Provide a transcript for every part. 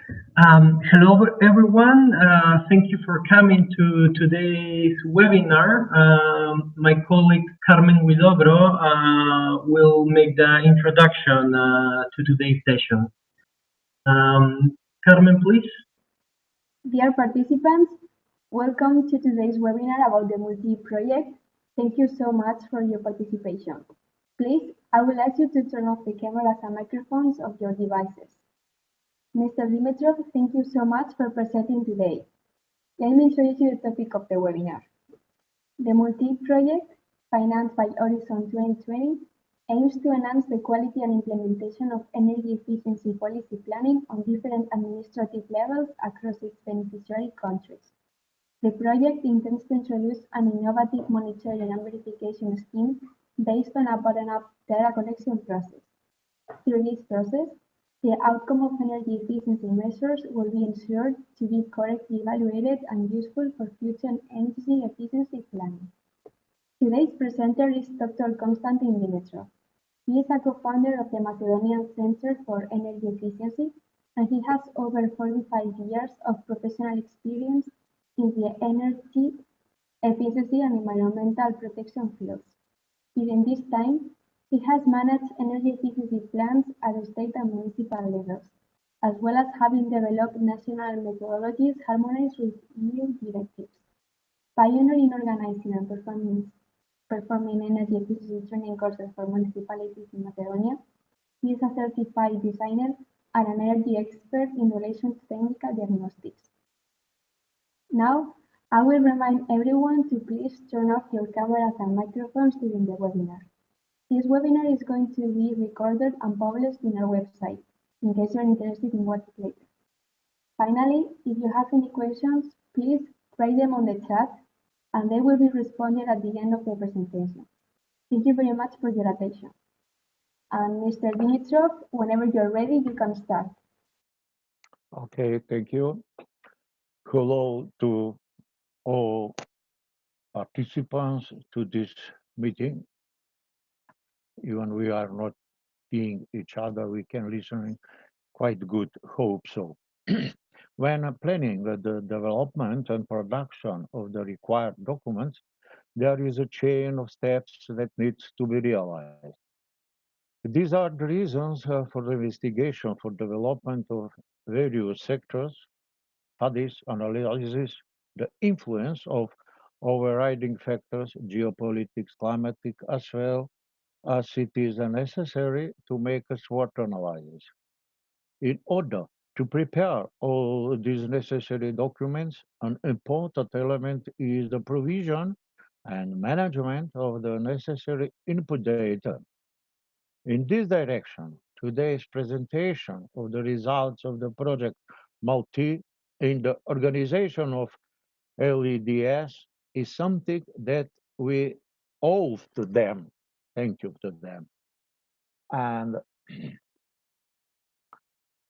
Hello, everyone. Thank you for coming to today's webinar. My colleague Carmen Huidobro will make the introduction to today's session. Carmen, please. Dear participants, welcome to today's webinar about the multEE project. Thank you so much for your participation. Please, I would like you to turn off the cameras and microphones of your devices. Mr. Dimitrov, thank you so much for presenting today. Let me introduce you the topic of the webinar. The multEE project, financed by Horizon 2020, aims to enhance the quality and implementation of energy efficiency policy planning on different administrative levels across its beneficiary countries. The project intends to introduce an innovative monitoring and verification scheme based on a bottom-up data collection process. Through this process, the outcome of energy efficiency measures will be ensured to be correctly evaluated and useful for future energy efficiency planning. Today's presenter is Dr. Konstantin Dimitrov. He is a co-founder of the Macedonian Center for Energy Efficiency, and he has over 45 years of professional experience in the energy efficiency and environmental protection fields. During this time, he has managed energy efficiency plans at the state and municipal levels, as well as having developed national methodologies harmonized with EU directives. Pioneer in organizing and performing energy efficiency training courses for municipalities in Macedonia, he is a certified designer and an energy expert in relation to technical diagnostics. Now, I will remind everyone to please turn off your cameras and microphones during the webinar. This webinar is going to be recorded and published in our website, in case you're interested in watching it later. Finally, if you have any questions, please write them on the chat, and they will be responded at the end of the presentation. Thank you very much for your attention. And Mr. Dimitrov, whenever you're ready, you can start. Okay, thank you. Hello to all participants to this meeting. Even we are not seeing each other, we can listen quite good, hope so. When planning the development and production of the required documents, there is a chain of steps that needs to be realized. These are the reasons for the investigation for development of various sectors, studies, analysis, the influence of overriding factors, geopolitics, climatic, as well as it is necessary to make a SWOT analysis. In order to prepare all these necessary documents, an important element is the provision and management of the necessary input data. In this direction, today's presentation of the results of the project multEE in the organization of LEDS is something that we owe to them. Thank you to them. And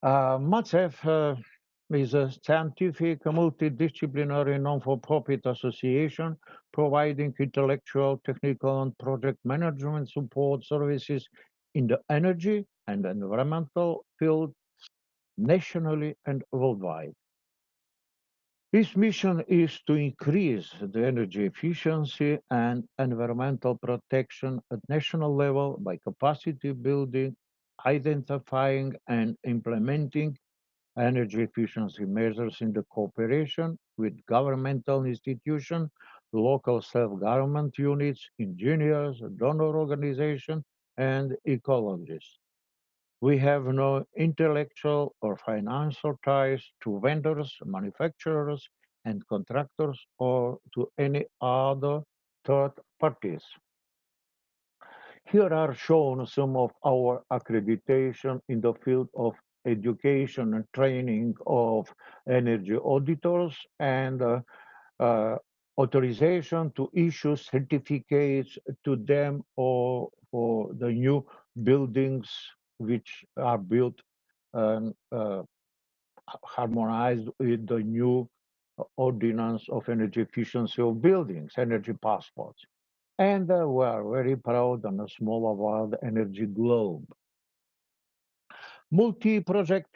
MUTSEF is a scientific, multidisciplinary, non-for-profit association providing intellectual, technical, and project management support services in the energy and environmental field nationally and worldwide. This mission is to increase the energy efficiency and environmental protection at national level by capacity building, identifying and implementing energy efficiency measures in the cooperation with governmental institutions, local self-government units, engineers, donor organizations, and ecologists. We have no intellectual or financial ties to vendors, manufacturers, and contractors or to any other third parties. Here are shown some of our accreditation in the field of education and training of energy auditors and authorization to issue certificates to them or for the new buildings which are built harmonized with the new ordinance of energy efficiency of buildings, energy passports. And we are very proud on a small award, Energy Globe. Multi project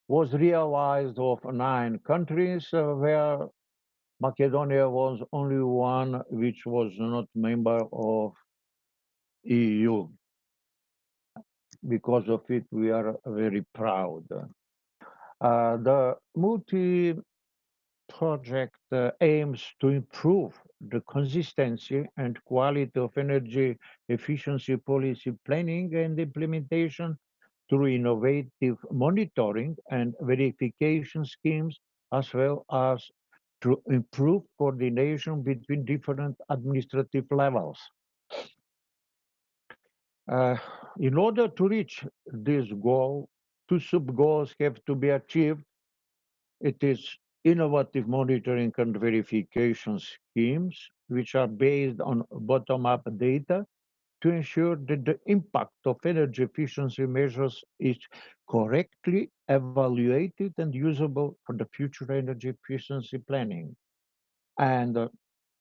was realized of 9 countries, where Macedonia was only one which was not member of EU. Because of it, we are very proud. The multi-project aims to improve the consistency and quality of energy efficiency policy planning and implementation through innovative monitoring and verification schemes, as well as through improved coordination between different administrative levels. In order to reach this goal, 2 sub-goals have to be achieved. It is innovative monitoring and verification schemes, which are based on bottom-up data to ensure that the impact of energy efficiency measures is correctly evaluated and usable for the future energy efficiency planning. And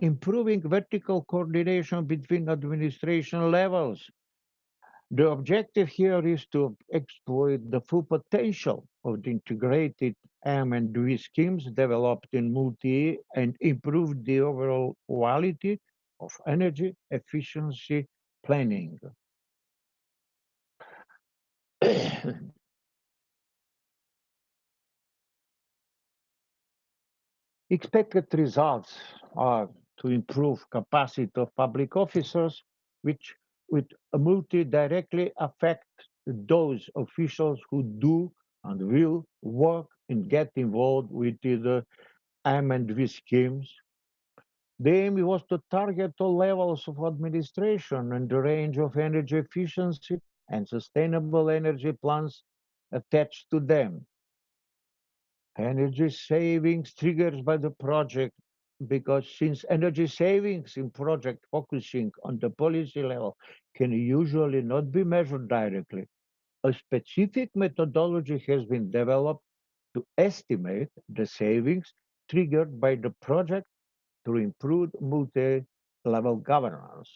improving vertical coordination between administration levels. The objective here is to exploit the full potential of the integrated M&D schemes developed in multEE and improve the overall quality of energy efficiency planning. Expected results are to improve capacity of public officers, which with multi directly affect those officials who do and will work and get involved with the M&V schemes. The aim was to target all levels of administration and the range of energy efficiency and sustainable energy plans attached to them. Energy savings triggers by the project, because since energy savings in project focusing on the policy level can usually not be measured directly, a specific methodology has been developed to estimate the savings triggered by the project to improve multi-level governance.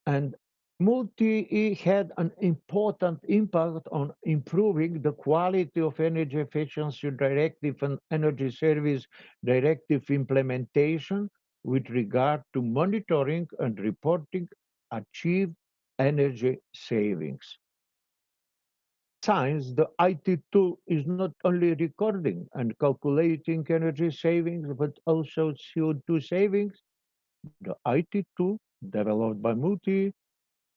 And multEE had an important impact on improving the quality of energy efficiency directive and energy service directive implementation with regard to monitoring and reporting achieved energy savings. Since the IT tool is not only recording and calculating energy savings, but also CO2 savings, the IT tool developed by multEE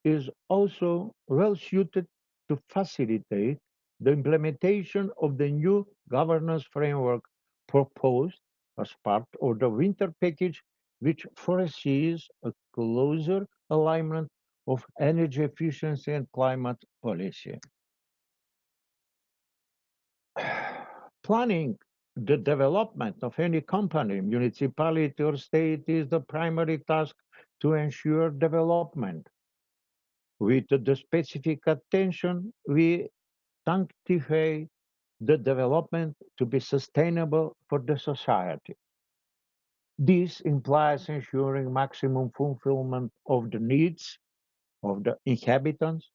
is also well suited to facilitate the implementation of the new governance framework proposed as part of the winter package, which foresees a closer alignment of energy efficiency and climate policy. Planning the development of any company, municipality, or state is the primary task to ensure development. With the specific attention, we sanctify the development to be sustainable for the society. This implies ensuring maximum fulfillment of the needs of the inhabitants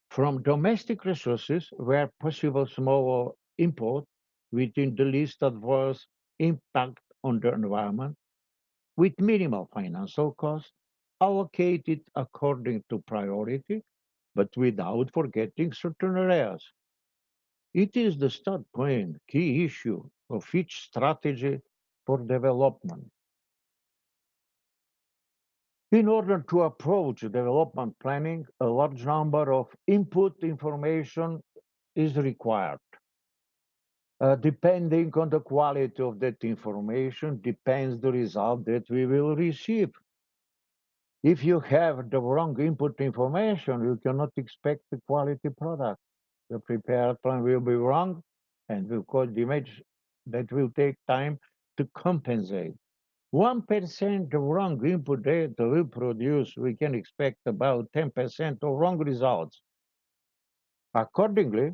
from domestic resources where possible smaller import within the least adverse impact on the environment, with minimal financial cost allocated according to priority, but without forgetting certain areas. It is the start point, key issue of each strategy for development. In order to approach development planning, a large number of input information is required. Depending on the quality of that information, depends the result that we will receive. If you have the wrong input information, you cannot expect the quality product. The prepared plan will be wrong and will cause damage that will take time to compensate. 1% of wrong input data will produce, we can expect about 10% of wrong results. Accordingly,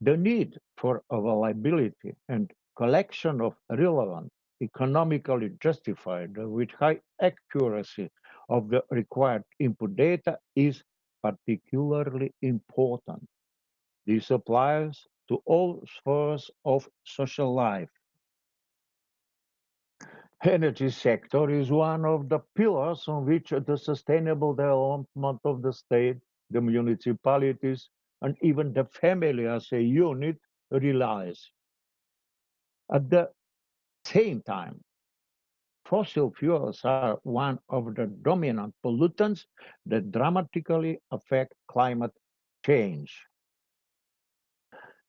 the need for availability and collection of relevant, economically justified, with high accuracy of the required input data is particularly important. This applies to all spheres of social life. Energy sector is one of the pillars on which the sustainable development of the state, the municipalities, and even the family as a unit relies. At the same time, fossil fuels are one of the dominant pollutants that dramatically affect climate change.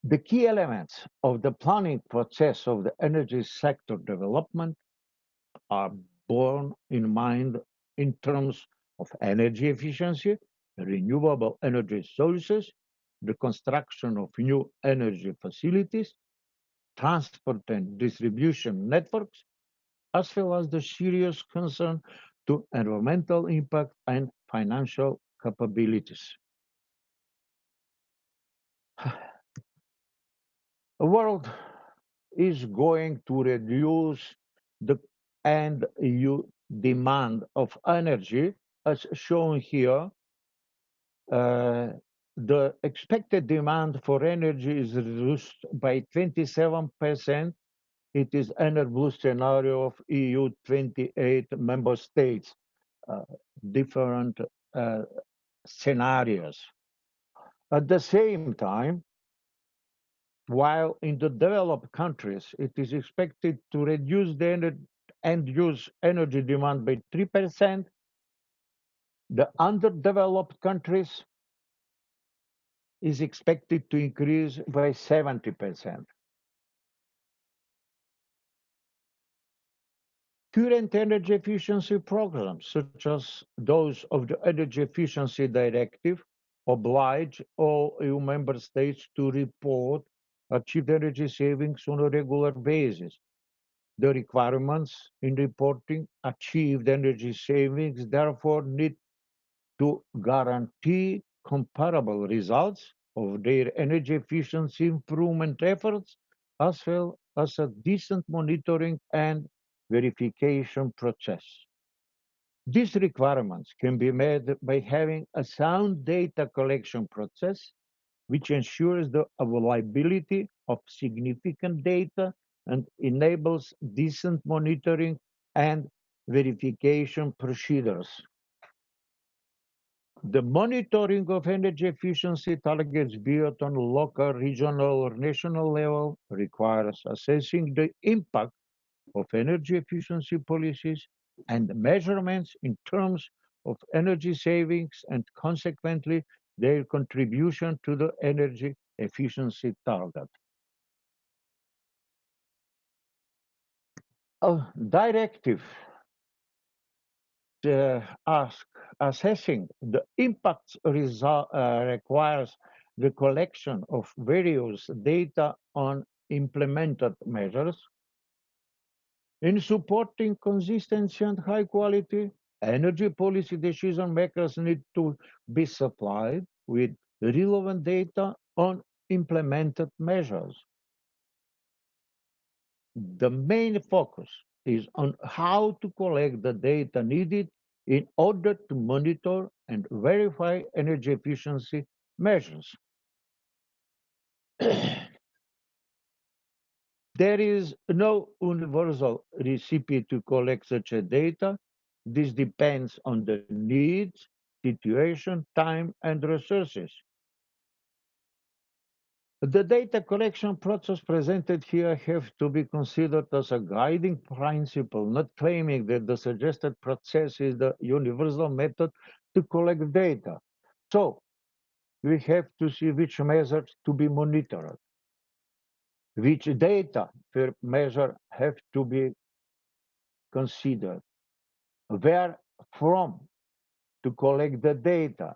The key elements of the planning process of the energy sector development are borne in mind in terms of energy efficiency, renewable energy sources, the construction of new energy facilities, transport and distribution networks, as well as the serious concern to environmental impact and financial capabilities. The world is going to reduce the end use demand of energy, as shown here. The expected demand for energy is reduced by 27%. It is under blue scenario of EU 28 member states, different scenarios. At the same time, while in the developed countries, it is expected to reduce the end-use energy demand by 3%, the underdeveloped countries is expected to increase by 70%. Current energy efficiency programs, such as those of the Energy Efficiency Directive, oblige all EU member states to report achieved energy savings on a regular basis. The requirements in reporting achieved energy savings therefore need to guarantee comparable results of their energy efficiency improvement efforts, as well as a decent monitoring and verification process. These requirements can be met by having a sound data collection process which ensures the availability of significant data and enables decent monitoring and verification procedures. The monitoring of energy efficiency targets, be it on local, regional, or national level, requires assessing the impact of energy efficiency policies and measurements in terms of energy savings and consequently their contribution to the energy efficiency target. A directive assessing the impacts requires the collection of various data on implemented measures. In supporting consistency and high quality, energy policy decision makers need to be supplied with relevant data on implemented measures. The main focus is on how to collect the data needed in order to monitor and verify energy efficiency measures. There is no universal recipe to collect such a data. This depends on the needs, situation, time, and resources. The data collection process presented here have to be considered as a guiding principle, not claiming that the suggested process is the universal method to collect data. So, we have to see which measures to be monitored, which data per measure have to be considered, where from to collect the data,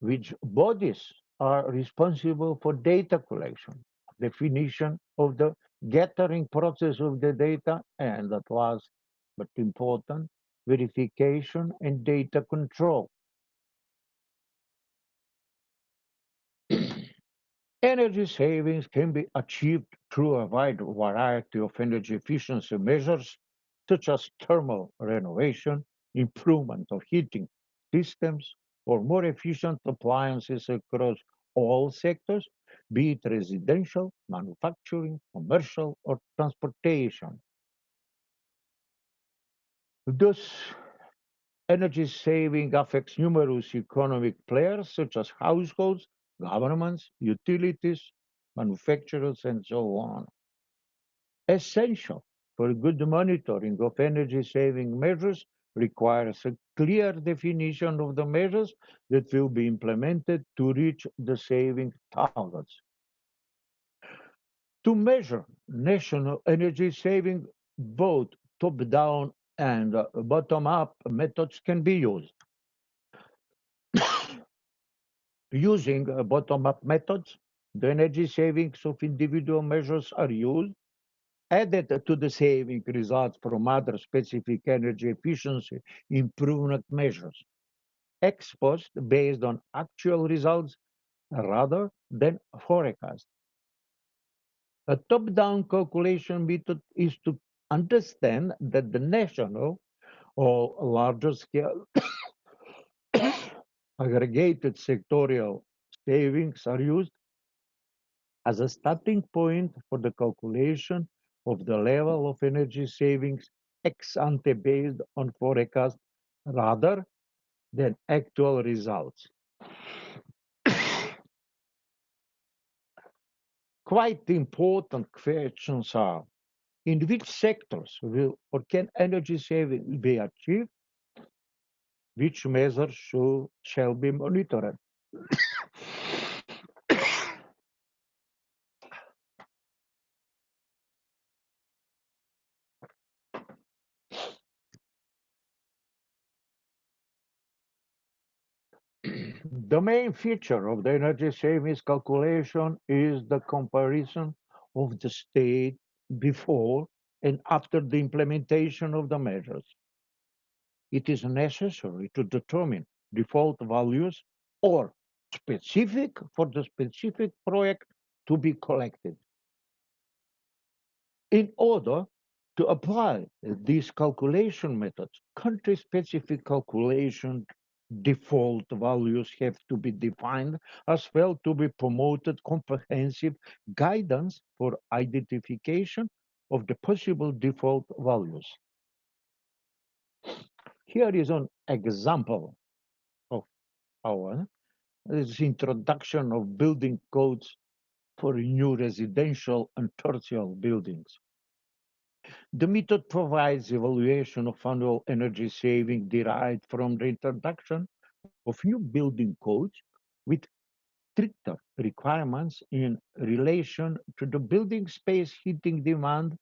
which bodies are responsible for data collection, definition of the gathering process of the data, and at last, but important, verification and data control. Energy savings can be achieved through a wide variety of energy efficiency measures, such as thermal renovation, improvement of heating systems, or more efficient appliances across all sectors, be it residential, manufacturing, commercial, or transportation. Thus, energy saving affects numerous economic players such as households, governments, utilities, manufacturers, and so on. Essential for good monitoring of energy saving measures requires a clear definition of the measures that will be implemented to reach the saving targets. To measure national energy saving, both top-down and bottom-up methods can be used. Using bottom-up methods, the energy savings of individual measures are used, added to the saving results from other specific energy efficiency improvement measures, ex post based on actual results rather than forecast. A top-down calculation method is to understand that the national or larger scale aggregated sectorial savings are used as a starting point for the calculation of the level of energy savings ex ante based on forecast rather than actual results. Quite important questions are: in which sectors will or can energy saving be achieved? Which measures shall be monitored? The main feature of the energy savings calculation is the comparison of the state before and after the implementation of the measures. It is necessary to determine default values or specific for the specific project to be collected. In order to apply these calculation methods, country-specific calculation default values have to be defined as well to be promoted comprehensive guidance for identification of the possible default values. Here is an example of our this introduction of building codes for new residential and tertiary buildings. The method provides evaluation of annual energy saving derived from the introduction of new building codes with stricter requirements in relation to the building space heating demand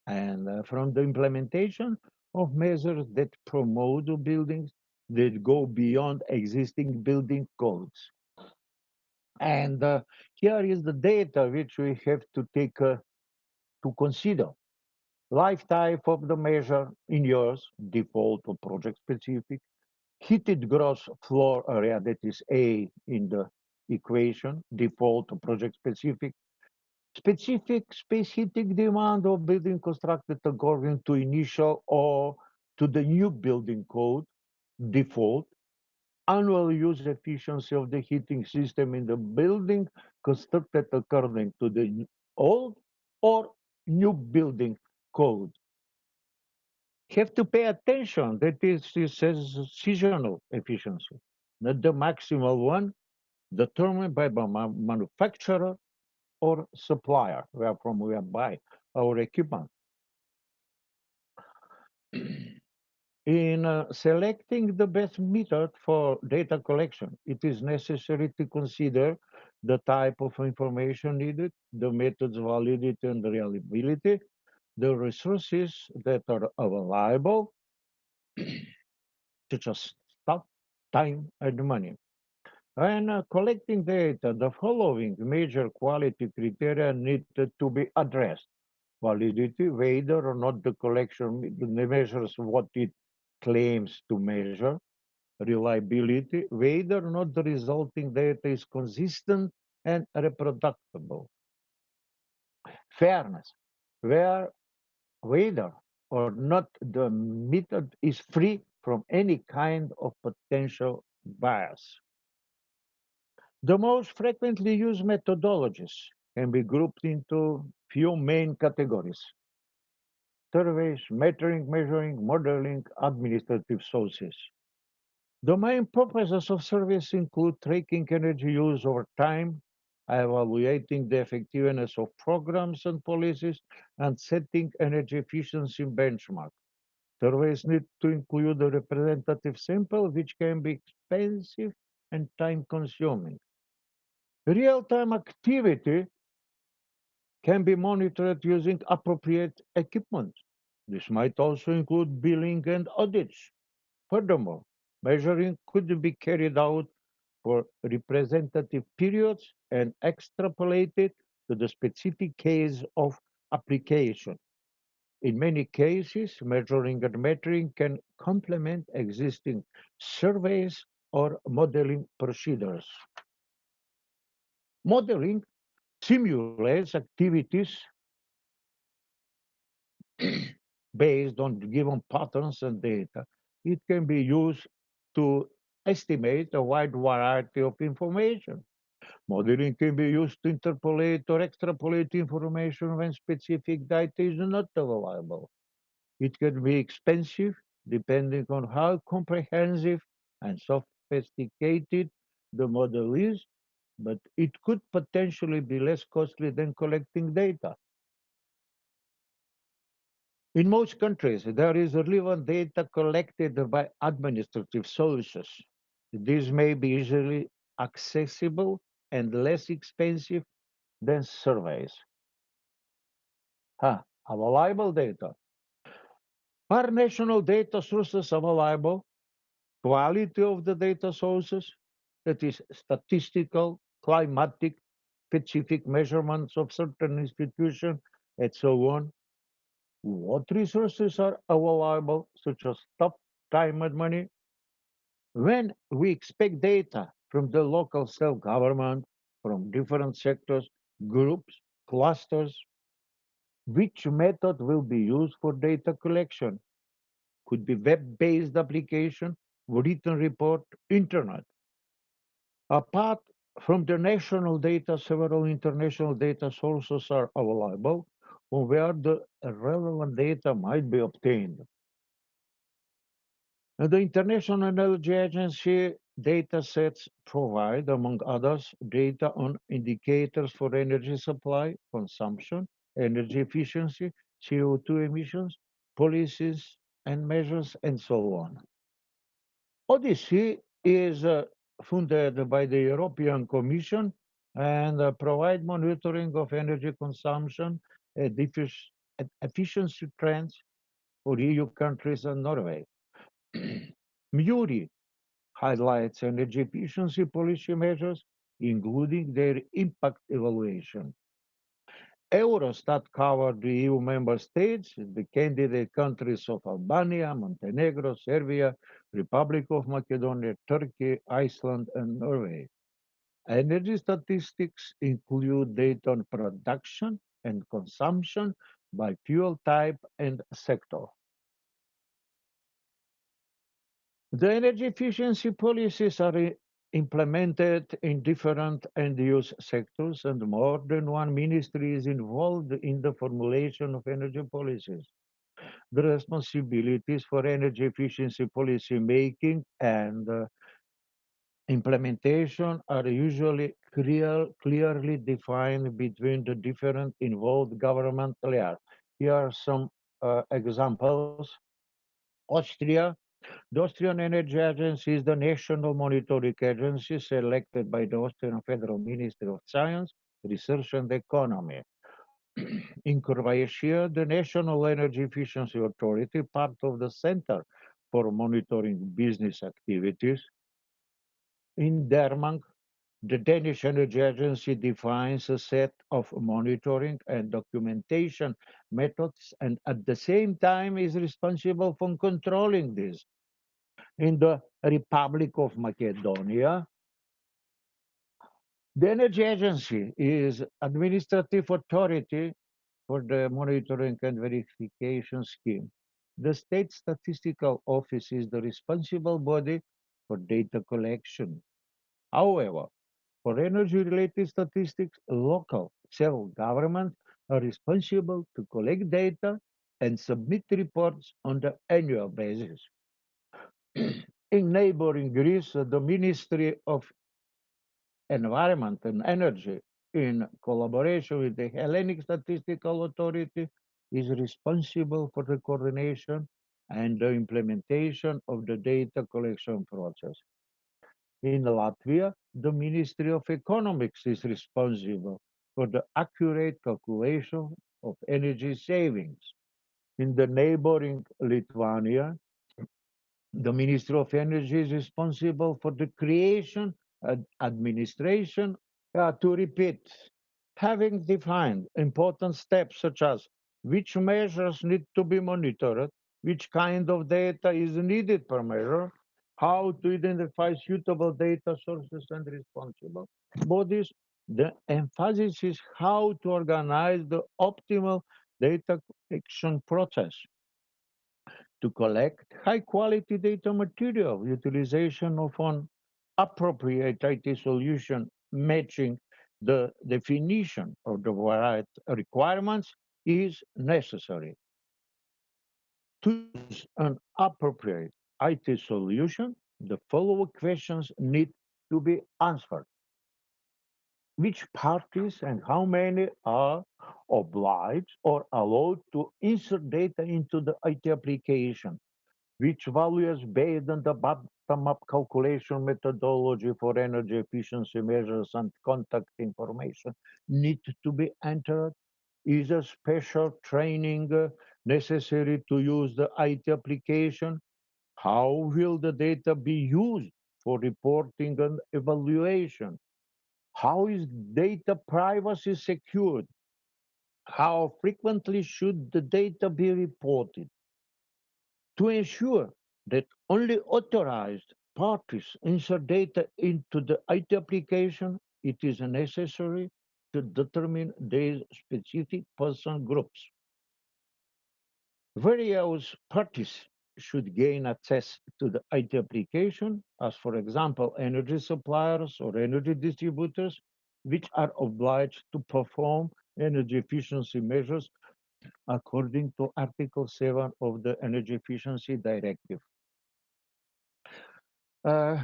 and from the implementation of measures that promote the buildings that go beyond existing building codes. And here is the data which we have to take to consider. Lifetime of the measure in years, default or project specific, heated gross floor area, that is A in the equation, default or project specific, specific space heating demand of building constructed according to initial or to the new building code, default, annual use efficiency of the heating system in the building constructed according to the old or new building code. Have to pay attention that this says seasonal efficiency, not the maximal one determined by the manufacturer or supplier where from we buy our equipment. In selecting the best method for data collection, it is necessary to consider the type of information needed, the method's validity and reliability, the resources that are available, such as staff, time, and money. When collecting data, the following major quality criteria needed to be addressed: validity, whether or not the collection measures what it claims to measure; reliability, whether or not the resulting data is consistent and reproducible; fairness, whether or not the method is free from any kind of potential bias. The most frequently used methodologies can be grouped into few main categories: surveys, measuring, modeling, administrative sources. The main purposes of surveys include tracking energy use over time, evaluating the effectiveness of programs and policies, and setting energy efficiency benchmarks. Surveys need to include a representative sample, which can be expensive and time-consuming. Real-time activity can be monitored using appropriate equipment. This might also include billing and audits. Furthermore, measuring could be carried out for representative periods and extrapolated to the specific case of application. In many cases, measuring and metering can complement existing surveys or modeling procedures. Modeling simulates activities based on given patterns and data. It can be used to estimate a wide variety of information. Modeling can be used to interpolate or extrapolate information when specific data is not available. It can be expensive depending on how comprehensive and sophisticated the model is, but it could potentially be less costly than collecting data. In most countries, there is relevant data collected by administrative sources. These may be easily accessible and less expensive than surveys. Available data. Are national data sources available? Quality of the data sources, that is, statistical, climatic, specific measurements of certain institutions, and so on. What resources are available, such as stuff, time, and money? When we expect data from the local self-government, from different sectors, groups, clusters, which method will be used for data collection? Could be web-based application, written report, internet. Apart from the national data, several international data sources are available on where the relevant data might be obtained. And the International Energy Agency data sets provide, among others, data on indicators for energy supply, consumption, energy efficiency, CO2 emissions, policies and measures, and so on. Odyssey is funded by the European Commission and provide monitoring of energy consumption and efficiency trends for EU countries and Norway. MURI highlights energy efficiency policy measures, including their impact evaluation. Eurostat covered the EU member states, the candidate countries of Albania, Montenegro, Serbia, Republic of Macedonia, Turkey, Iceland, and Norway. Energy statistics include data on production and consumption by fuel type and sector. The energy efficiency policies are implemented in different end-use sectors, and more than one ministry is involved in the formulation of energy policies. The responsibilities for energy efficiency policy making and implementation are usually clearly defined between the different involved government layers. Here are some examples. Austria. The Austrian Energy Agency is the national monitoring agency selected by the Austrian Federal Ministry of Science, Research and Economy. In Croatia, the National Energy Efficiency Authority, part of the Center for Monitoring Business Activities. In Denmark, the Danish Energy Agency defines a set of monitoring and documentation methods and at the same time is responsible for controlling this. In the Republic of Macedonia, the Energy Agency is administrative authority for the monitoring and verification scheme. The State Statistical Office is the responsible body for data collection. However, For energy-related statistics, local self-governments are responsible to collect data and submit reports on the annual basis. In neighboring Greece, the Ministry of Environment and Energy, in collaboration with the Hellenic Statistical Authority, is responsible for the coordination and the implementation of the data collection process. In Latvia, the Ministry of Economics is responsible for the accurate calculation of energy savings. In the neighboring Lithuania, the Ministry of Energy is responsible for the creation and administration, to repeat, having defined important steps such as which measures need to be monitored, which kind of data is needed per measure, how to identify suitable data sources and responsible bodies. The emphasis is how to organize the optimal data collection process to collect high-quality data material. Utilization of an appropriate IT solution matching the definition of the right requirements is necessary. To use an appropriate IT solution, the following questions need to be answered. Which parties and how many are obliged or allowed to insert data into the IT application? Which values based on the bottom-up calculation methodology for energy efficiency measures and contact information need to be entered? Is a special training necessary to use the IT application? How will the data be used for reporting and evaluation? How is data privacy secured? How frequently should the data be reported? To ensure that only authorized parties insert data into the IT application, it is necessary to determine their specific person groups. Various parties should gain access to the IT application, as for example, energy suppliers or energy distributors, which are obliged to perform energy efficiency measures according to Article 7 of the Energy Efficiency Directive. Uh,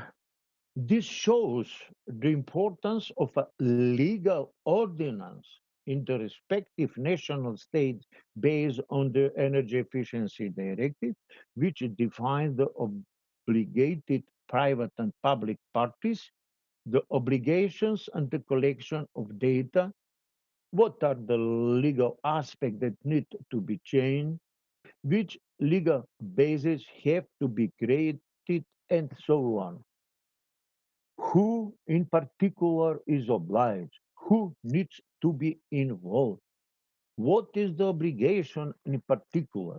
this shows the importance of a legal ordinance in the respective national states based on the Energy Efficiency Directive, which defines the obligated private and public parties, the obligations and the collection of data, what are the legal aspects that need to be changed, which legal bases have to be created, and so on. Who in particular is obliged? Who needs to be involved? What is the obligation in particular?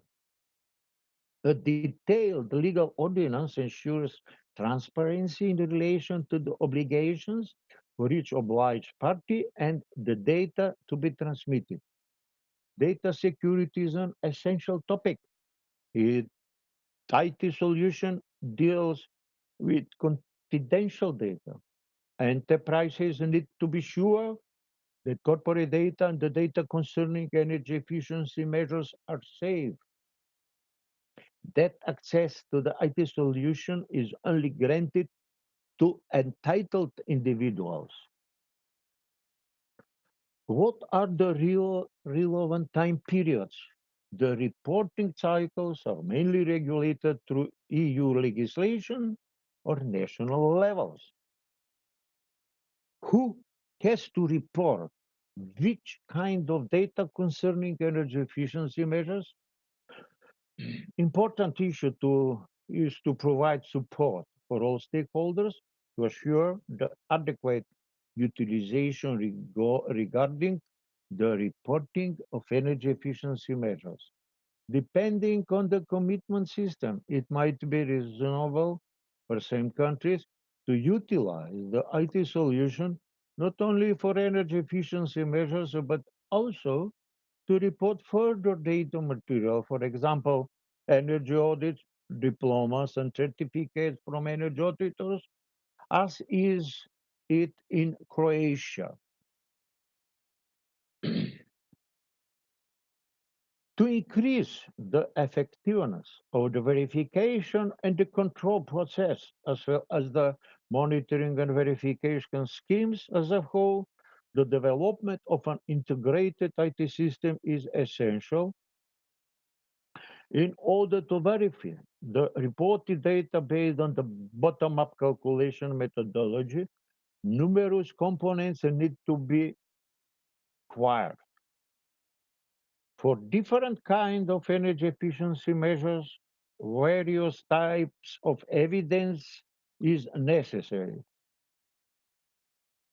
A detailed legal ordinance ensures transparency in relation to the obligations for each obliged party and the data to be transmitted. Data security is an essential topic. It IT solution deals with confidential data. Enterprises need to be sure that corporate data and the data concerning energy efficiency measures are safe. That access to the IT solution is only granted to entitled individuals. What are the relevant time periods? The reporting cycles are mainly regulated through EU legislation or national levels. Who has to report which kind of data concerning energy efficiency measures? Important issue is to provide support for all stakeholders to assure the adequate utilization regarding the reporting of energy efficiency measures. Depending on the commitment system, it might be reasonable for some countries to utilize the IT solution not only for energy efficiency measures, but also to report further data material, for example, energy audits, diplomas, and certificates from energy auditors, as is it in Croatia. To increase the effectiveness of the verification and the control process, as well as the monitoring and verification schemes as a whole, the development of an integrated IT system is essential in order to verify the reported data based on the bottom-up calculation methodology. Numerous components need to be acquired. For different kinds of energy efficiency measures, various types of evidence is necessary.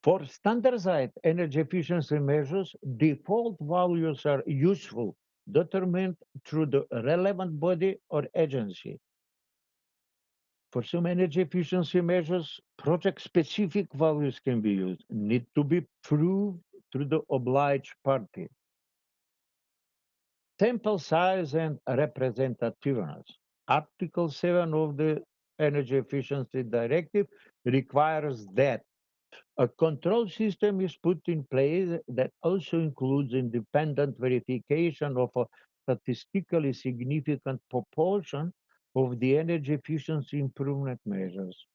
For standardized energy efficiency measures, default values are useful, determined through the relevant body or agency. For some energy efficiency measures, project-specific values can be used, need to be proved through the obliged party. Sample size and representativeness. Article 7 of the Energy Efficiency Directive requires that a control system is put in place that also includes independent verification of a statistically significant proportion of the energy efficiency improvement measures.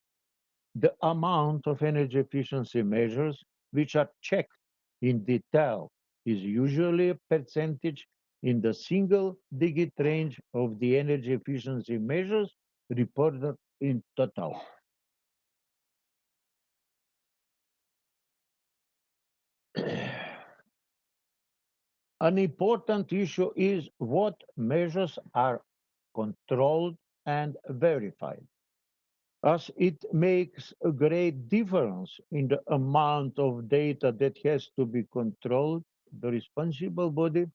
The amount of energy efficiency measures which are checked in detail is usually a percentage in the single-digit range of the energy efficiency measures reported in total. An important issue is what measures are controlled and verified, as it makes a great difference in the amount of data that has to be controlled. The responsible body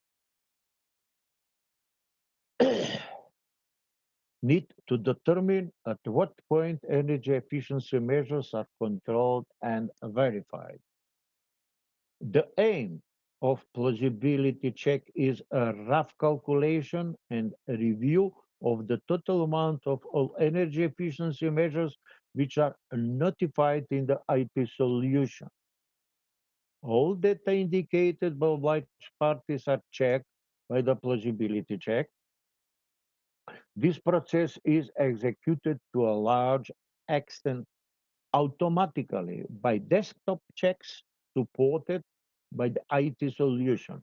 need to determine at what point energy efficiency measures are controlled and verified. The aim of plausibility check is a rough calculation and a review of the total amount of all energy efficiency measures which are notified in the IT solution. All data indicated by obliged parties are checked by the plausibility check. This process is executed to a large extent automatically by desktop checks supported by the IT solution.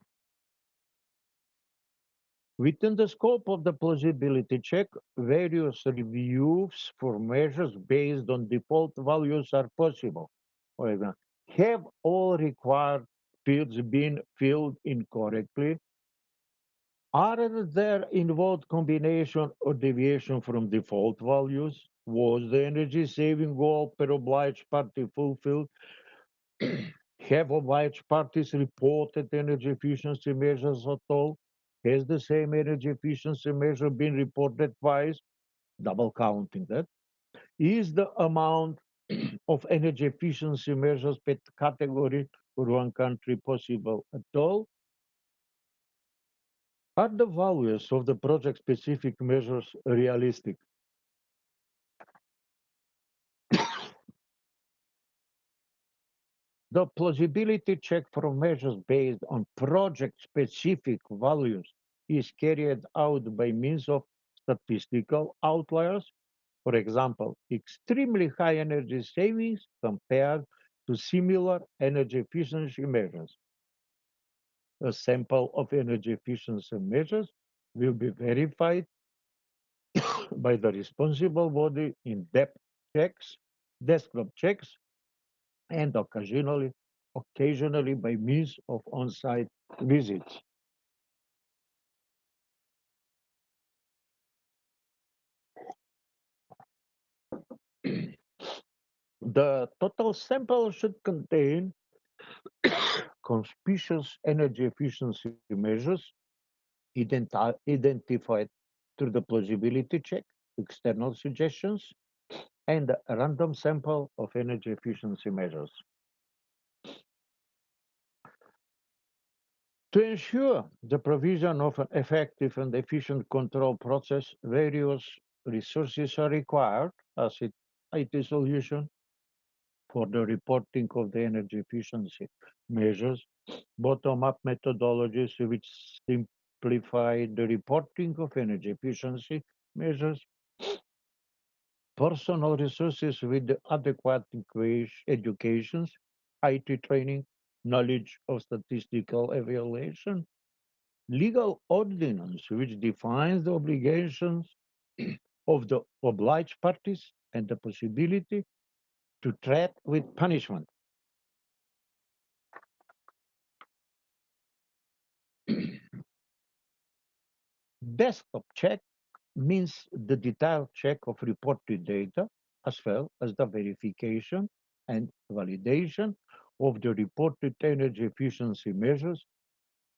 Within the scope of the plausibility check, various reviews for measures based on default values are possible. For example, have all required fields been filled in correctly? Are there involved combination or deviation from default values? Was the energy saving goal per obliged party fulfilled? Have obliged parties reported energy efficiency measures at all? Has the same energy efficiency measure been reported twice? Double counting that. Is the amount of energy efficiency measures per category for one country possible at all? Are the values of the project-specific measures realistic? The plausibility check for measures based on project-specific values is carried out by means of statistical outliers, for example, extremely high energy savings compared to similar energy efficiency measures. A sample of energy efficiency measures will be verified by the responsible body in depth checks, desktop checks, and occasionally by means of on-site visits. The total sample should contain conspicuous energy efficiency measures identified through the plausibility check, external suggestions, and a random sample of energy efficiency measures. To ensure the provision of an effective and efficient control process, various resources are required as IT solution. for the reporting of the energy efficiency measures, bottom-up methodologies which simplify the reporting of energy efficiency measures, personal resources with adequate educations, IT training, knowledge of statistical evaluation, legal ordinance which defines the obligations of the obliged parties and the possibility to treat with punishment. Desktop check means the detailed check of reported data as well as the verification and validation of the reported energy efficiency measures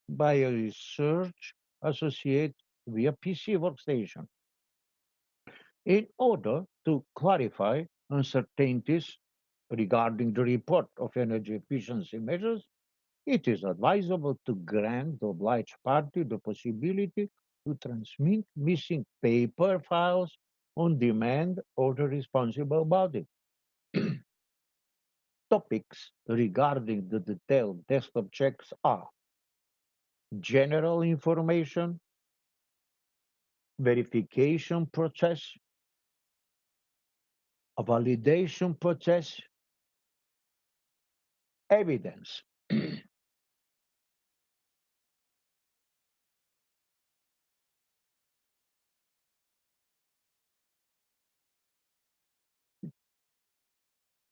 by a research associate via PC workstation in order to clarify uncertainties regarding the report of energy efficiency measures. It is advisable to grant the obliged party the possibility to transmit missing paper files on demand of the responsible body. Topics regarding the detailed desktop checks are general information, verification process, a validation process, evidence.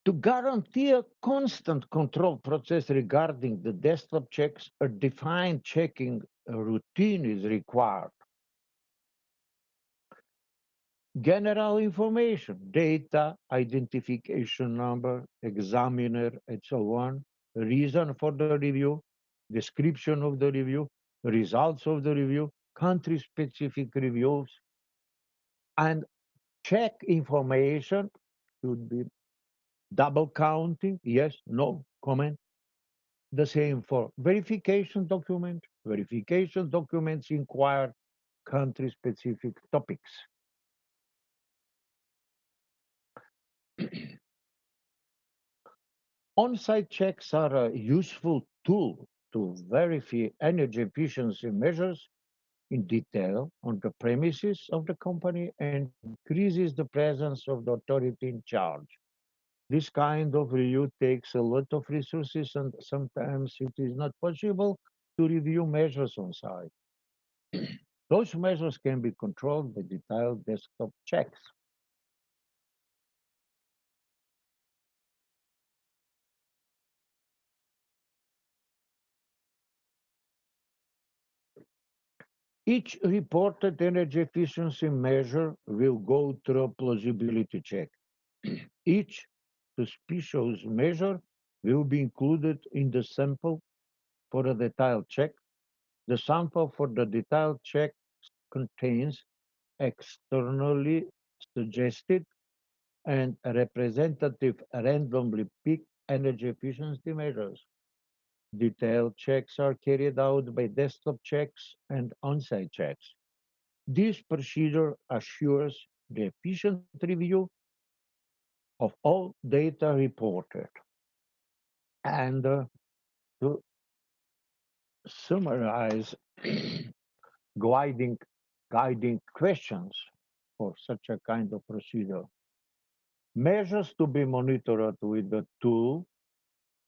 To guarantee a constant control process regarding the desktop checks, a defined checking routine is required. General information, data, identification number, examiner, and so on, reason for the review, description of the review, results of the review, country-specific reviews, and check information should be double counting, yes, no, comment. The same for verification document. Verification documents inquire country-specific topics. On-site checks are a useful tool to verify energy efficiency measures in detail on the premises of the company and increases the presence of the authority in charge. This kind of review takes a lot of resources and sometimes it is not possible to review measures on site. Those measures can be controlled by detailed desktop checks. Each reported energy efficiency measure will go through a plausibility check. Each suspicious measure will be included in the sample for a detailed check. The sample for the detailed check contains externally suggested and representative randomly picked energy efficiency measures. Detailed checks are carried out by desktop checks and on-site checks. This procedure assures the efficient review of all data reported. And to summarize guiding, guiding questions for such a kind of procedure, measures to be monitored with the tool,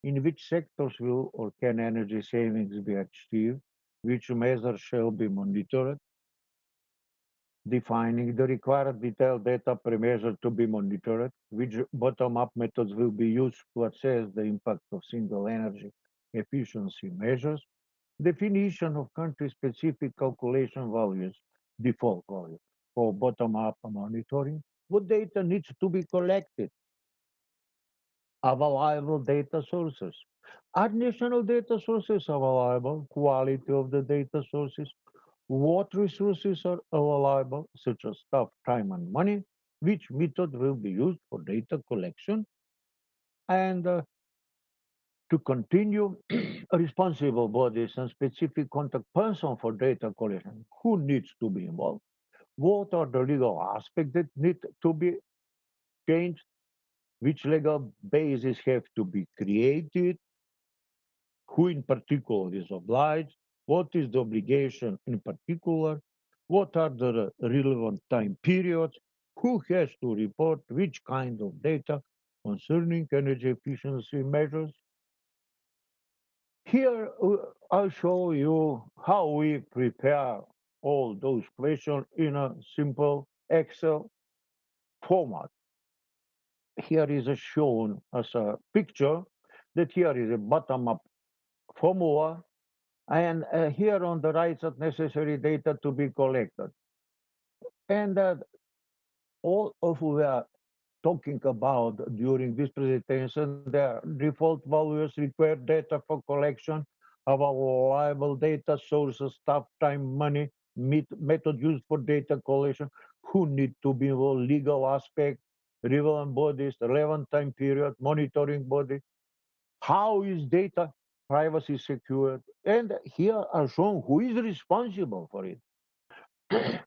in which sectors will or can energy savings be achieved, which measures shall be monitored, defining the required detailed data per measure to be monitored, which bottom-up methods will be used to assess the impact of single energy efficiency measures, definition of country-specific calculation values, default values for bottom-up monitoring, what data needs to be collected, available data sources. Additional data sources available, quality of the data sources, what resources are available, such as staff, time, and money, which method will be used for data collection, and to continue, responsible bodies and specific contact person for data collection, who needs to be involved, what are the legal aspects that need to be changed, which legal bases have to be created, who in particular is obliged, what is the obligation in particular, what are the relevant time periods, who has to report which kind of data concerning energy efficiency measures. Here I'll show you how we prepare all those questions in a simple Excel format. Here is shown as a picture that here is a bottom-up formula, and here on the right are necessary data to be collected. And all of we are talking about during this presentation, the default values require data for collection of reliable data sources, staff, time, money, method used for data collection, who need to be involved, legal aspect, relevant bodies, relevant time period, monitoring body, how is data privacy secured, and here are shown who is responsible for it.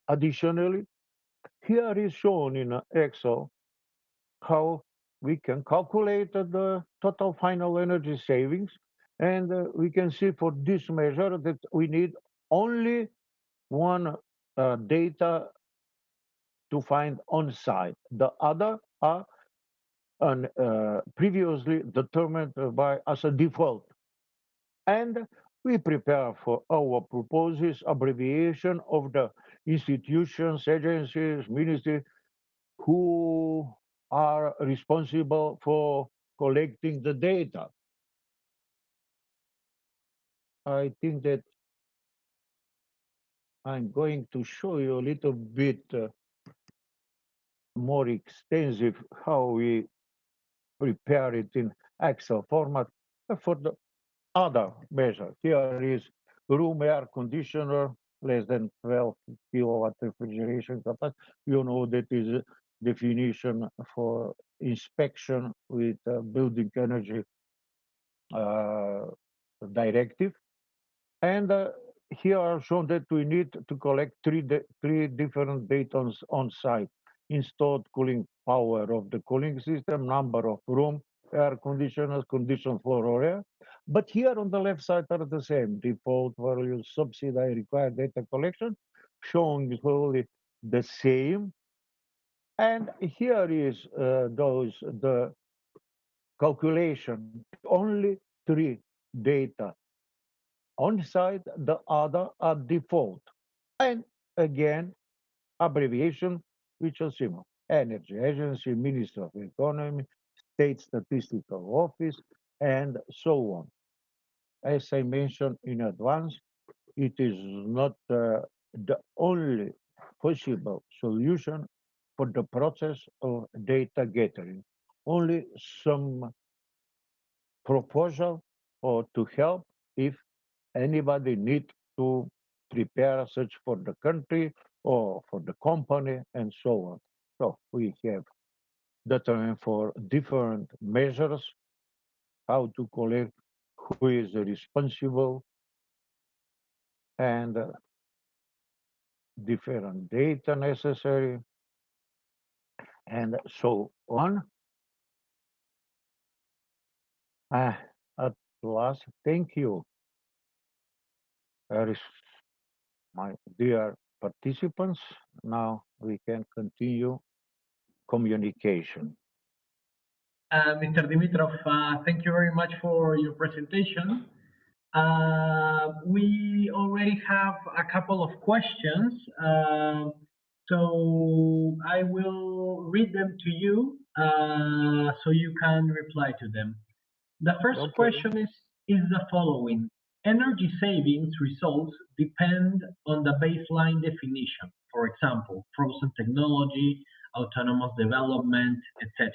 Additionally, here is shown in Excel how we can calculate the total final energy savings. And we can see for this measure that we need only one data to find on site. The other are previously determined by as a default. And we prepare for our proposals abbreviation of the institutions, agencies, ministries who are responsible for collecting the data. I think that I'm going to show you a little bit more extensive how we prepare it in Excel format for the other measure. Here is room air conditioner, less than 12 kilowatt refrigeration capacity. You know that is a definition for inspection with building energy directive. And here are shown that we need to collect three different data on site: installed cooling power of the cooling system, number of room air conditioners, condition floor or air. But here on the left side are the same: default values, subsidy, required data collection, showing only the same. And here is the calculation, only three data on site, the other are default. And again, abbreviation, which are similar: Energy Agency, Minister of Economy, State Statistical Office, and so on. As I mentioned in advance, it is not the only possible solution for the process of data gathering. Only some proposal or to help if anybody need to prepare such for the country or for the company and so on. So we have determined for different measures how to collect, who is responsible, and different data necessary, and so on. At last, thank you, my dear participants. Now we can continue communication. Mr. Dimitrov, thank you very much for your presentation. We already have a couple of questions, so I will read them to you so you can reply to them. The first question is the following. Energy savings results depend on the baseline definition, for example, frozen technology, autonomous development, etc.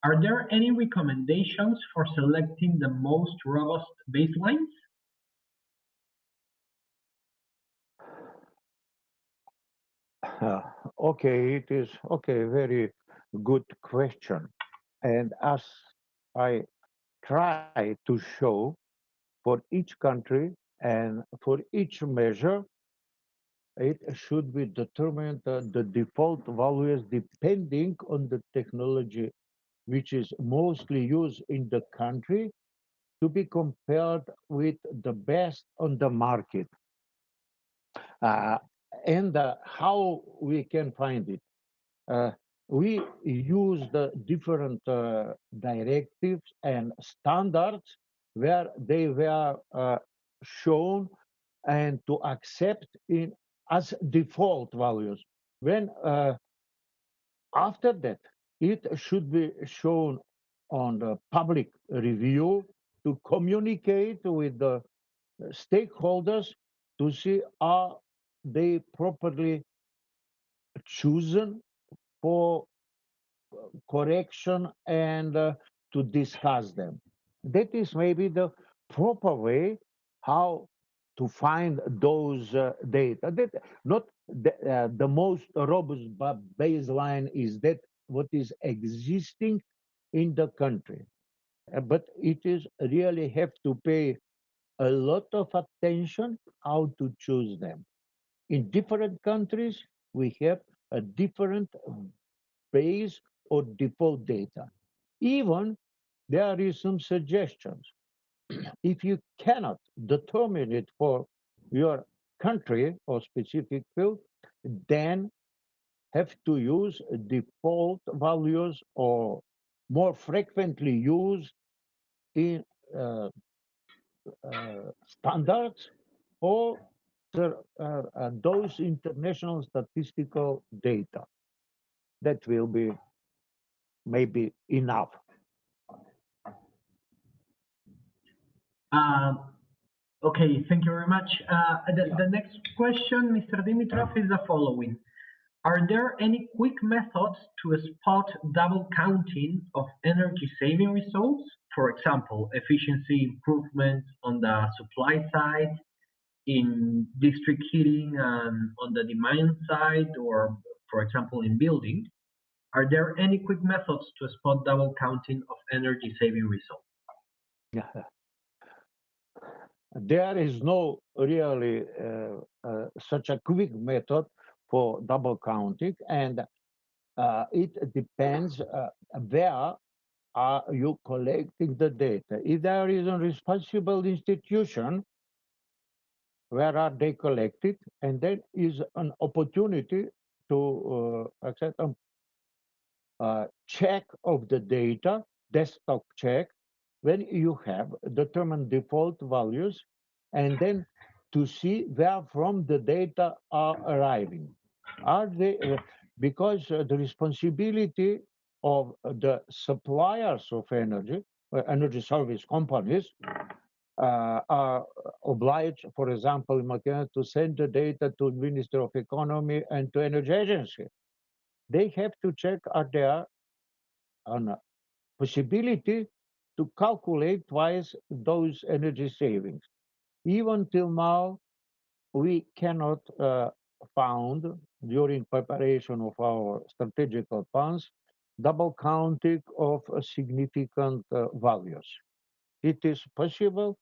Are there any recommendations for selecting the most robust baselines? Okay, it is okay, very good question. And as I try to show, for each country and for each measure, it should be determined the default values depending on the technology which is mostly used in the country, to be compared with the best on the market. And how we can find it? We use the different directives and standards where they were shown and to accept in as default values. When after that, it should be shown on the public review to communicate with the stakeholders to see are they properly chosen for correction and to discuss them. That is maybe the proper way how to find those data. That not the most robust baseline is that what is existing in the country. But it is really have to pay a lot of attention how to choose them. In different countries, we have a different base or default data. Even there is some suggestions. If you cannot determine it for your country or specific field, then have to use default values or more frequently used in standards or those international statistical data. That will be maybe enough. Okay, thank you very much. The next question, Mr. Dimitrov, is the following. Are there any quick methods to spot double counting of energy saving results? For example, efficiency improvements on the supply side, in district heating and on the demand side, or for example, in building? Are there any quick methods to spot double counting of energy saving results? Yeah. There is no really such a quick method for double counting, and it depends where are you collecting the data. If there is a responsible institution, where are they collected? And then is an opportunity to accept a check of the data, desktop check, when you have determined default values, and then to see where from the data are arriving. Are they, because the responsibility of the suppliers of energy, energy service companies, are obliged, for example, in Macedon, to send the data to Ministry of Economy and to Energy Agency. They have to check are there an possibility to calculate twice those energy savings. Even till now, we cannot found during preparation of our strategical plans double counting of significant values. It is possible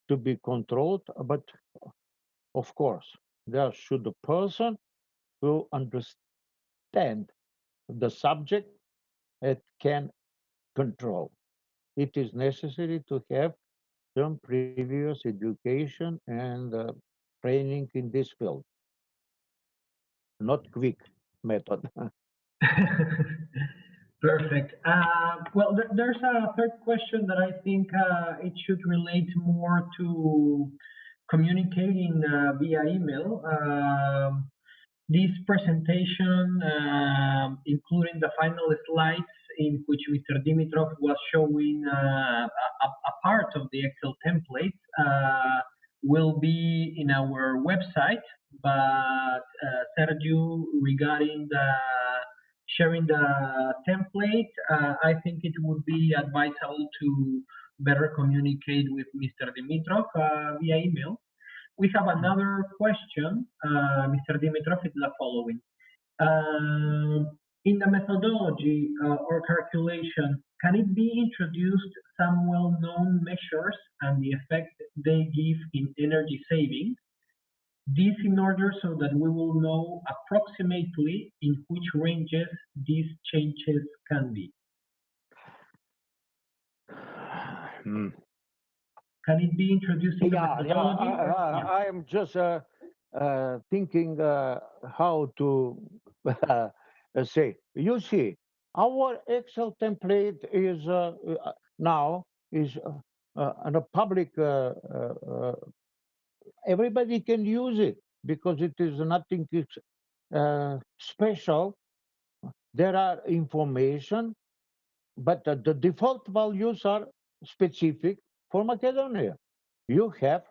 to be controlled, but of course, there should a person who understand the subject and can control. It is necessary to have some previous education and training in this field, not quick method. Perfect. Well, there's a third question that I think it should relate more to communicating via email. This presentation, including the final slides in which Mr. Dimitrov was showing a part of the Excel templates, will be in our website, but Sergio, regarding the sharing the template, I think it would be advisable to better communicate with Mr. Dimitrov via email. We have another question, Mr. Dimitrov, is the following. In the methodology or calculation, can it be introduced some well-known measures and the effect they give in energy savings? This in order so that we will know approximately in which ranges these changes can be. Can it be introduced in the methodology? I am just thinking how to say. You see, our Excel template is now is on a public. Everybody can use it because it is nothing special. There are information, but the default values are specific for Macedonia. You have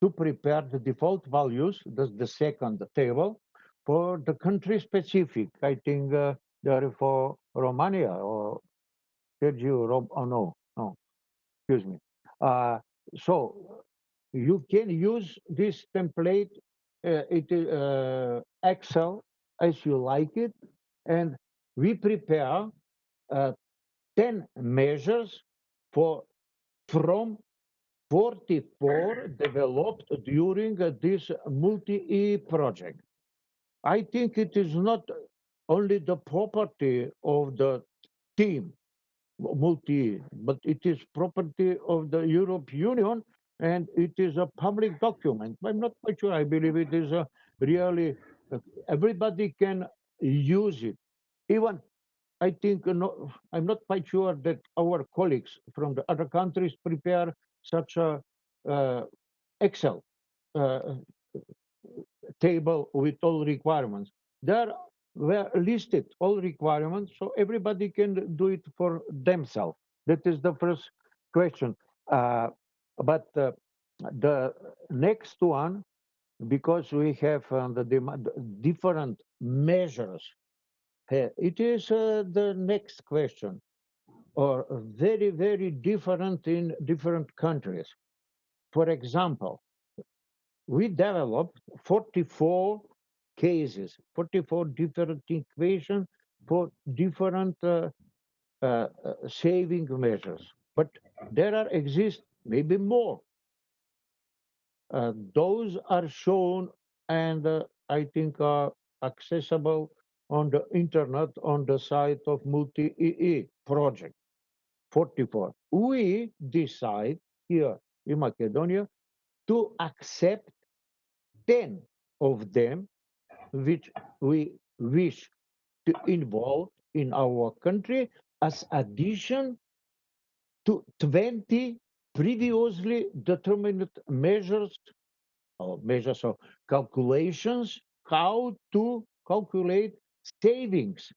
to prepare the default values, the second table, for the country specific. I think there for Romania or Sergio, oh no, excuse me. So you can use this template, it is Excel as you like it, and we prepare 10 measures for from 44 developed during this multEE project. I think it is not only the property of the team, multi, but it is property of the European Union and it is a public document. I'm not quite sure. I believe it is a really, everybody can use it. Even I think I'm not quite sure that our colleagues from the other countries prepare such a Excel uh, table with all requirements. There were listed all requirements, so everybody can do it for themselves. That is the first question. But the next one, because we have the different measures, it is the next question, or very, very different in different countries. For example, we developed 44 cases, 44 different equations for different saving measures. But there are exist maybe more. Those are shown and I think are accessible on the internet on the site of multEE project 44. We decide here in Macedonia to accept 10 of them which we wish to involve in our country as addition to 20 previously determined measures or measures of calculations how to calculate savings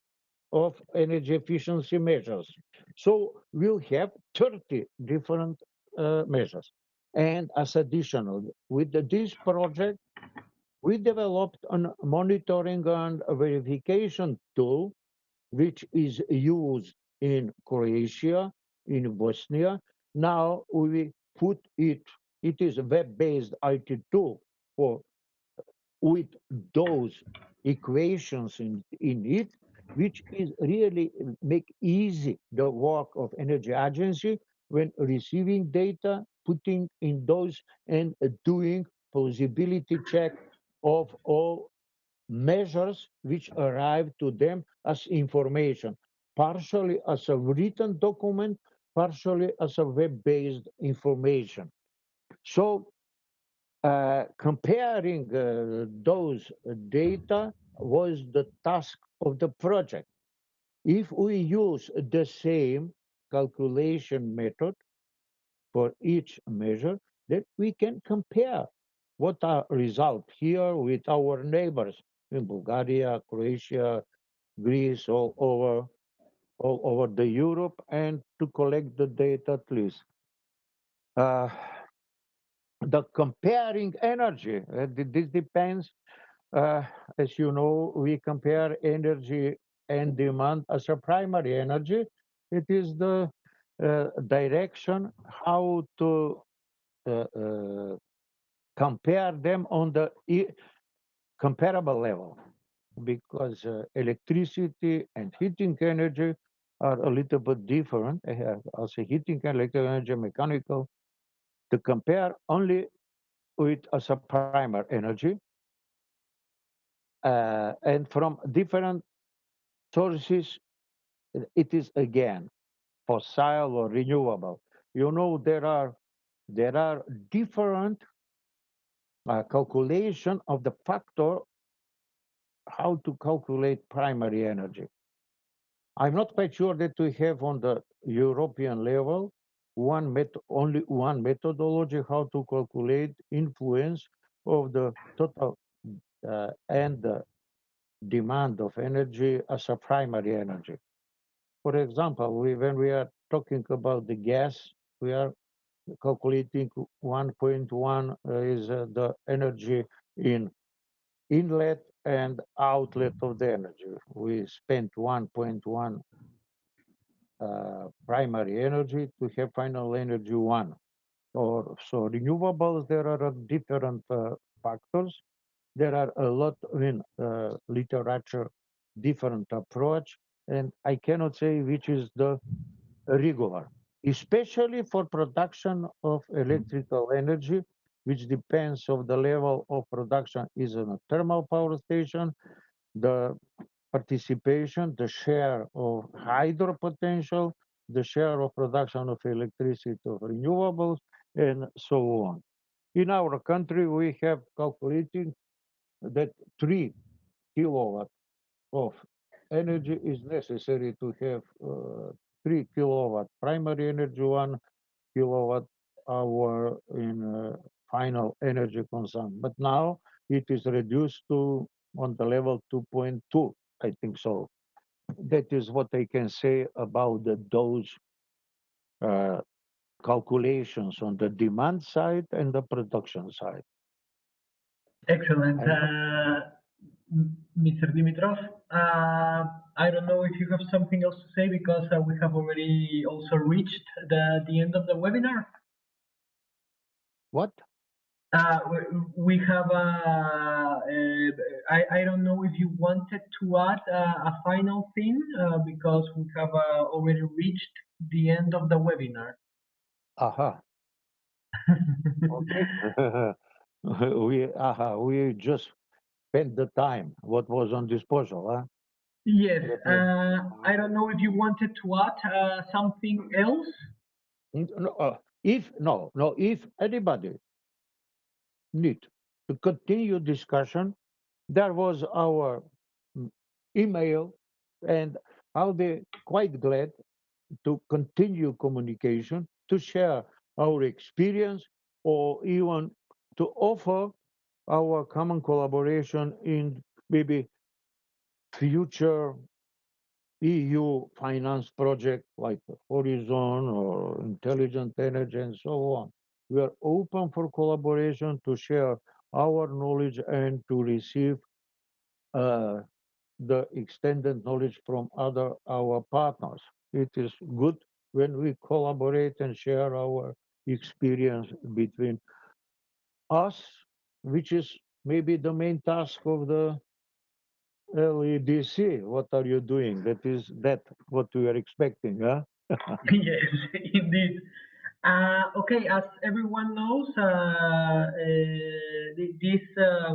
of energy efficiency measures. So we'll have 30 different measures. And as additional, with this project, we developed a monitoring and verification tool, which is used in Croatia, in Bosnia. Now we put it, it is a web-based IT tool for with those equations in it, which is really make easy the work of energy agency when receiving data, putting in those and doing plausibility check of all measures which arrive to them as information, partially as a written document, partially as a web-based information. So comparing those data was the task of the project. If we use the same calculation method for each measure, then we can compare what are results here with our neighbors in Bulgaria, Croatia, Greece, all over the Europe, and to collect the data at least. The comparing energy, this depends. As you know, we compare energy and demand as a primary energy. It is the direction how to compare them on the comparable level, because electricity and heating energy are a little bit different. I have also heating and electrical energy, mechanical, to compare only with as a primary energy. And from different sources, it is again fossil or renewable. you know, there are different calculation of the factor how to calculate primary energy. I'm not quite sure that we have on the European level only one methodology how to calculate influence of the total and the demand of energy as a primary energy. For example, when we are talking about the gas, we are calculating 1.1 is the energy in inlet and outlet of the energy. We spent 1.1 primary energy to have final energy 1. Or so renewables, there are different factors. There are a lot in literature, different approach, and I cannot say which is the regular, especially for production of electrical energy, which depends of the level of production is in a thermal power station, the participation, the share of hydro potential, the share of production of electricity of renewables, and so on. In our country, we have calculating that 3 kilowatt of energy is necessary to have 3 kilowatt primary energy, 1 kilowatt hour in final energy consumption. But now it is reduced to on the level 2.2, I think so. That is what I can say about those calculations on the demand side and the production side. Excellent. Mr. Dimitrov, I don't know if you have something else to say because we have already also reached the end of the webinar. What? We have, I don't know if you wanted to add a final thing because we have already reached the end of the webinar. Aha. Okay. We just spent the time. What was on disposal, huh? Yes. I don't know if you wanted to add something else. If anybody need to continue discussion, there was our email, and I'll be quite glad to continue communication, to share our experience, or even to offer our common collaboration in maybe future EU finance project like Horizon or Intelligent Energy and so on. We are open for collaboration to share our knowledge and to receive the extended knowledge from our partners. It is good when we collaborate and share our experience between us, which is maybe the main task of the LEDC. What are you doing? That what we are expecting, huh? Yes, indeed. Okay, as everyone knows, this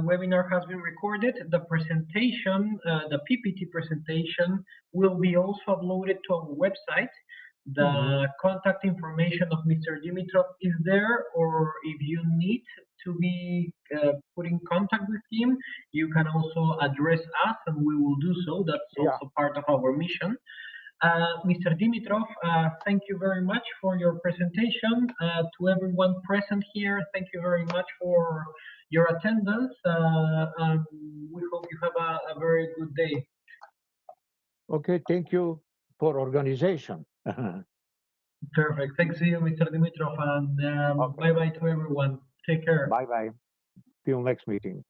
webinar has been recorded. The presentation, the PPT presentation, will be also uploaded to our website. The contact information of Mr. Dimitrov is there, or if you need to be put in contact with him, you can also address us and we will do so. That's also part of our mission. Mr. Dimitrov, thank you very much for your presentation. To everyone present here, thank you very much for your attendance. We hope you have a very good day. Okay, thank you for organization. Perfect. Thanks to you, Mr. Dimitrov, and bye-bye to everyone. Take care. Bye-bye. Till next meeting.